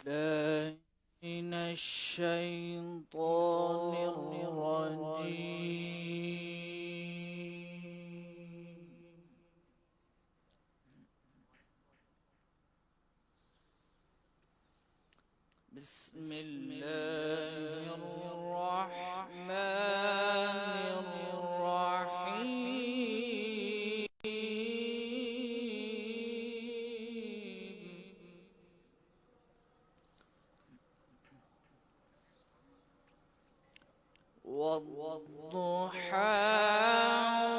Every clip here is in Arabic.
بالله من الشيطان الرجيم. بسم الله الرحمن الرحيم. والضحى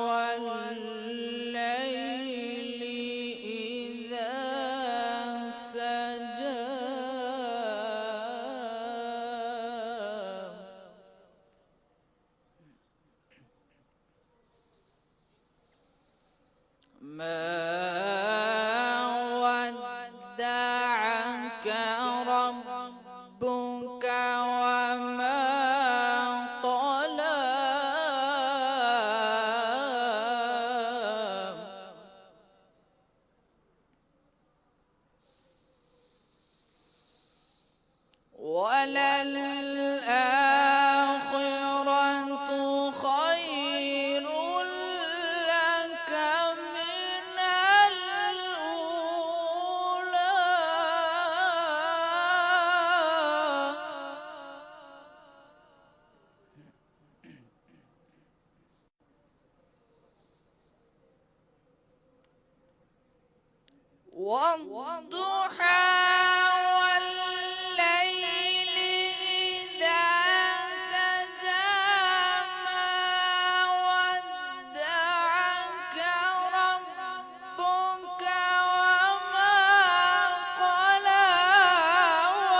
والليل إذا سجى ما ودعك ربك وما قلى وللآخرة خير لك من الأولى والضحى والليل إذا سجى ما ودعك ربك وما قلى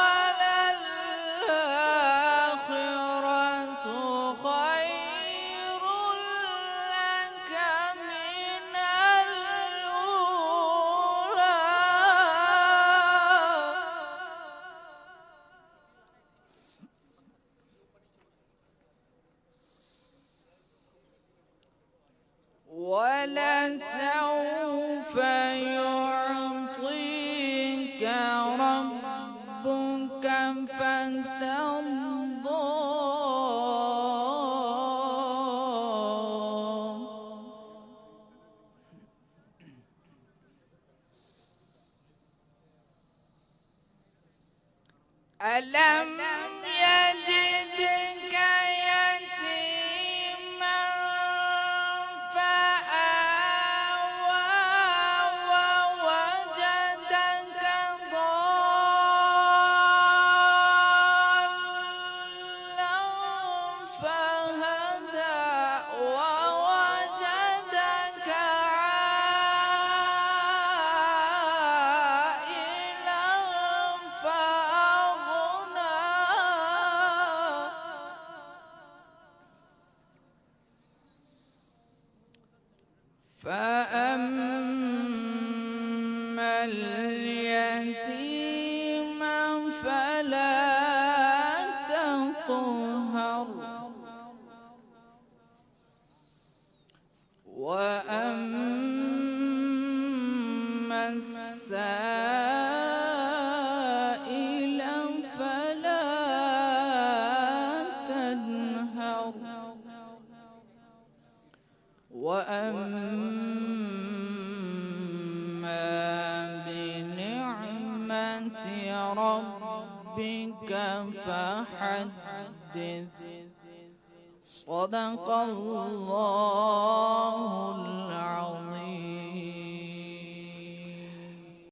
وللآخرة خير لك من الأولى ولسوف يعطيك ربك فترضى ألم يجدك يتيما فآوى ووجدك ضالا فهدى ووجدك عائلا فأغنى فأما اليتيم فلا تقهر وأما السائل فلا تنهر وأما بنعمة ربك فحدث. صدق الله العظيم.